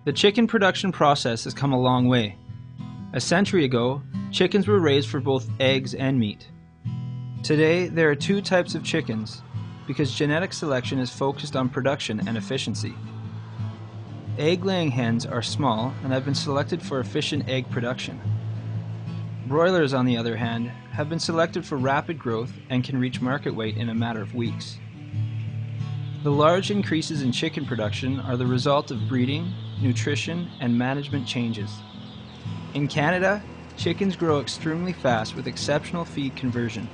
The chicken production process has come a long way. A century ago, chickens were raised for both eggs and meat. Today, there are two types of chickens because genetic selection is focused on production and efficiency. Egg-laying hens are small and have been selected for efficient egg production. Broilers, on the other hand, have been selected for rapid growth and can reach market weight in a matter of weeks. The large increases in chicken production are the result of breeding, nutrition, and management changes. In Canada, chickens grow extremely fast with exceptional feed conversion.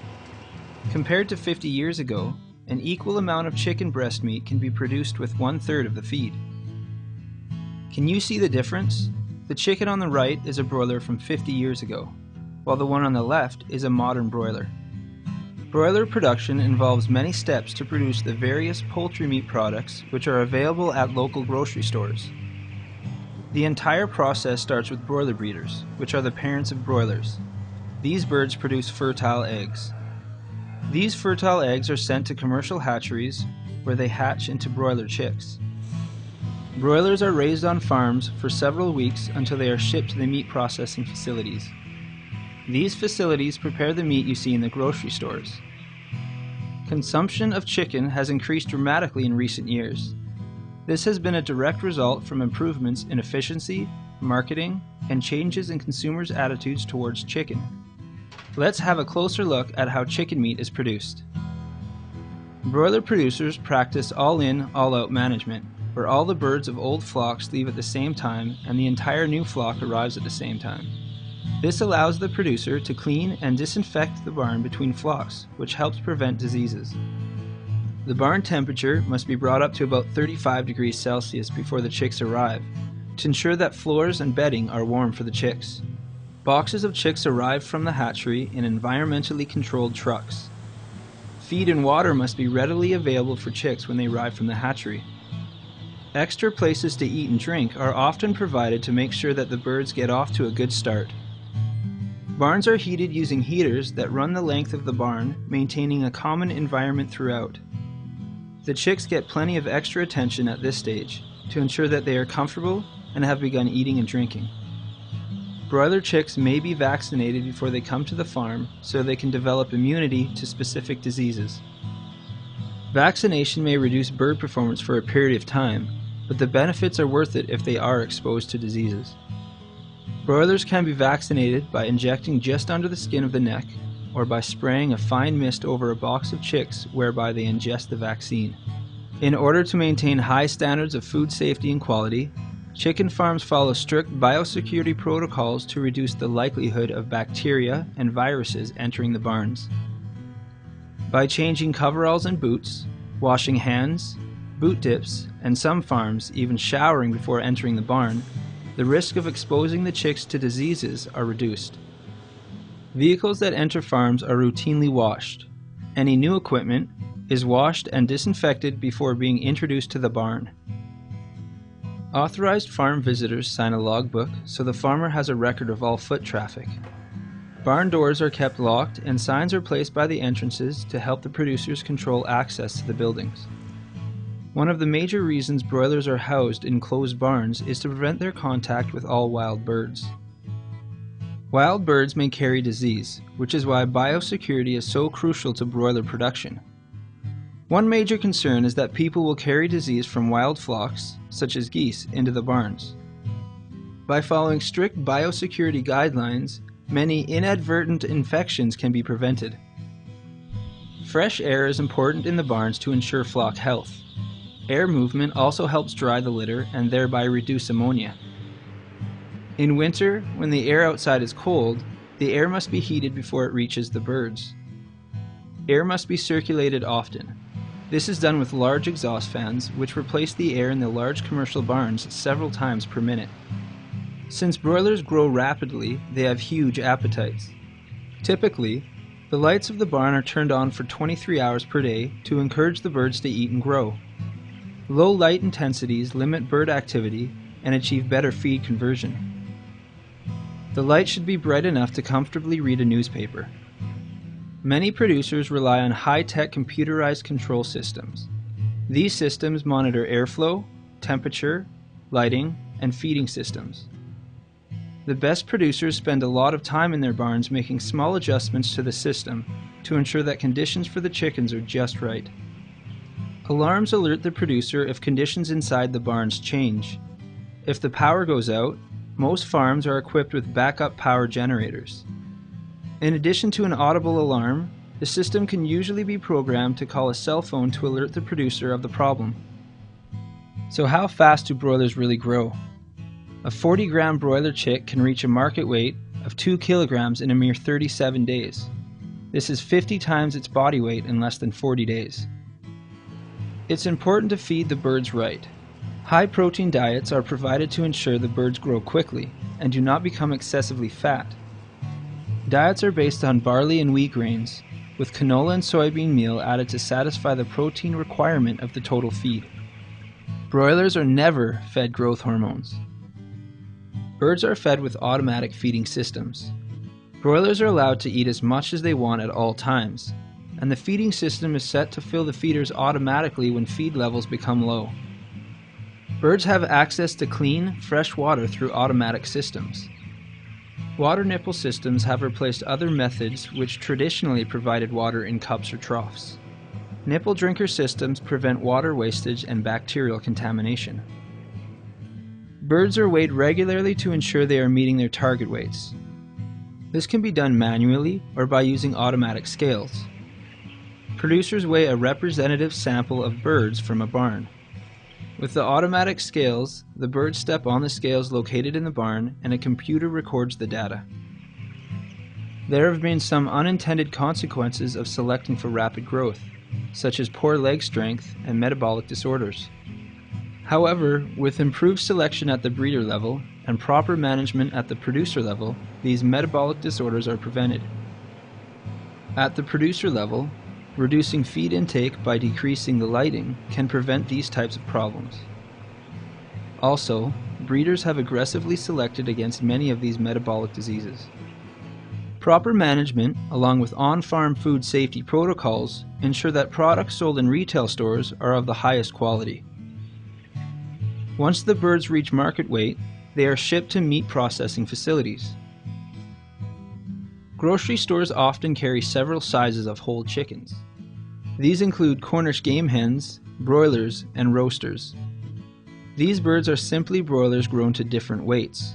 Compared to 50 years ago, an equal amount of chicken breast meat can be produced with 1/3 of the feed. Can you see the difference? The chicken on the right is a broiler from 50 years ago, while the one on the left is a modern broiler. Broiler production involves many steps to produce the various poultry meat products which are available at local grocery stores. The entire process starts with broiler breeders, which are the parents of broilers. These birds produce fertile eggs. These fertile eggs are sent to commercial hatcheries where they hatch into broiler chicks. Broilers are raised on farms for several weeks until they are shipped to the meat processing facilities. These facilities prepare the meat you see in the grocery stores. Consumption of chicken has increased dramatically in recent years. This has been a direct result from improvements in efficiency, marketing, and changes in consumers' attitudes towards chicken. Let's have a closer look at how chicken meat is produced. Broiler producers practice all-in, all-out management, where all the birds of old flocks leave at the same time and the entire new flock arrives at the same time. This allows the producer to clean and disinfect the barn between flocks, which helps prevent diseases. The barn temperature must be brought up to about 35 degrees Celsius before the chicks arrive, to ensure that floors and bedding are warm for the chicks. Boxes of chicks arrive from the hatchery in environmentally controlled trucks. Feed and water must be readily available for chicks when they arrive from the hatchery. Extra places to eat and drink are often provided to make sure that the birds get off to a good start. Barns are heated using heaters that run the length of the barn, maintaining a common environment throughout. The chicks get plenty of extra attention at this stage to ensure that they are comfortable and have begun eating and drinking. Broiler chicks may be vaccinated before they come to the farm so they can develop immunity to specific diseases. Vaccination may reduce bird performance for a period of time, but the benefits are worth it if they are exposed to diseases. Broilers can be vaccinated by injecting just under the skin of the neck or by spraying a fine mist over a box of chicks whereby they ingest the vaccine. In order to maintain high standards of food safety and quality, chicken farms follow strict biosecurity protocols to reduce the likelihood of bacteria and viruses entering the barns. By changing coveralls and boots, washing hands, boot dips, and some farms even showering before entering the barn, the risk of exposing the chicks to diseases are reduced. Vehicles that enter farms are routinely washed. Any new equipment is washed and disinfected before being introduced to the barn. Authorized farm visitors sign a logbook so the farmer has a record of all foot traffic. Barn doors are kept locked and signs are placed by the entrances to help the producers control access to the buildings. One of the major reasons broilers are housed in closed barns is to prevent their contact with all wild birds. Wild birds may carry disease, which is why biosecurity is so crucial to broiler production. One major concern is that people will carry disease from wild flocks, such as geese, into the barns. By following strict biosecurity guidelines, many inadvertent infections can be prevented. Fresh air is important in the barns to ensure flock health. Air movement also helps dry the litter and thereby reduce ammonia. In winter, when the air outside is cold, the air must be heated before it reaches the birds. Air must be circulated often. This is done with large exhaust fans, which replace the air in the large commercial barns several times per minute. Since broilers grow rapidly, they have huge appetites. Typically, the lights of the barn are turned on for 23 hours per day to encourage the birds to eat and grow. Low light intensities limit bird activity and achieve better feed conversion. The light should be bright enough to comfortably read a newspaper. Many producers rely on high-tech computerized control systems. These systems monitor airflow, temperature, lighting, and feeding systems. The best producers spend a lot of time in their barns making small adjustments to the system to ensure that conditions for the chickens are just right. Alarms alert the producer if conditions inside the barns change. If the power goes out, most farms are equipped with backup power generators. In addition to an audible alarm, the system can usually be programmed to call a cell phone to alert the producer of the problem. So how fast do broilers really grow? A 40-gram broiler chick can reach a market weight of 2 kilograms in a mere 37 days. This is 50 times its body weight in less than 40 days. It's important to feed the birds right. High-protein diets are provided to ensure the birds grow quickly and do not become excessively fat. Diets are based on barley and wheat grains, with canola and soybean meal added to satisfy the protein requirement of the total feed. Broilers are never fed growth hormones. Birds are fed with automatic feeding systems. Broilers are allowed to eat as much as they want at all times, and the feeding system is set to fill the feeders automatically when feed levels become low. Birds have access to clean, fresh water through automatic systems. Water nipple systems have replaced other methods which traditionally provided water in cups or troughs. Nipple drinker systems prevent water wastage and bacterial contamination. Birds are weighed regularly to ensure they are meeting their target weights. This can be done manually or by using automatic scales. Producers weigh a representative sample of birds from a barn. With the automatic scales, the birds step on the scales located in the barn and a computer records the data. There have been some unintended consequences of selecting for rapid growth, such as poor leg strength and metabolic disorders. However, with improved selection at the breeder level and proper management at the producer level, these metabolic disorders are prevented. At the producer level, reducing feed intake by decreasing the lighting can prevent these types of problems. Also, breeders have aggressively selected against many of these metabolic diseases. Proper management, along with on-farm food safety protocols, ensure that products sold in retail stores are of the highest quality. Once the birds reach market weight, they are shipped to meat processing facilities. Grocery stores often carry several sizes of whole chickens. These include Cornish game hens, broilers, and roasters. These birds are simply broilers grown to different weights.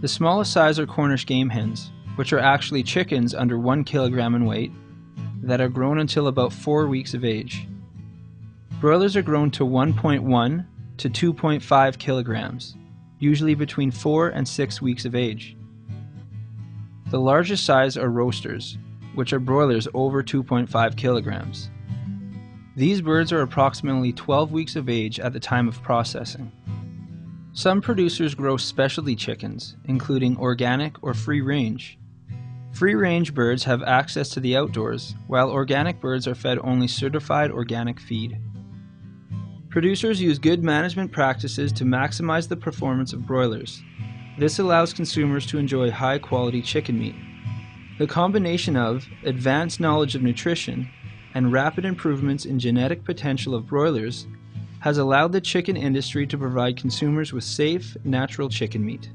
The smallest size are Cornish game hens, which are actually chickens under 1 kilogram in weight that are grown until about 4 weeks of age. Broilers are grown to 1.1 to 2.5 kilograms, usually between 4 and 6 weeks of age. The largest size are roasters, which are broilers over 2.5 kilograms. These birds are approximately 12 weeks of age at the time of processing. Some producers grow specialty chickens, including organic or free-range. Free-range birds have access to the outdoors, while organic birds are fed only certified organic feed. Producers use good management practices to maximize the performance of broilers. This allows consumers to enjoy high-quality chicken meat. The combination of advanced knowledge of nutrition and rapid improvements in genetic potential of broilers has allowed the chicken industry to provide consumers with safe, natural chicken meat.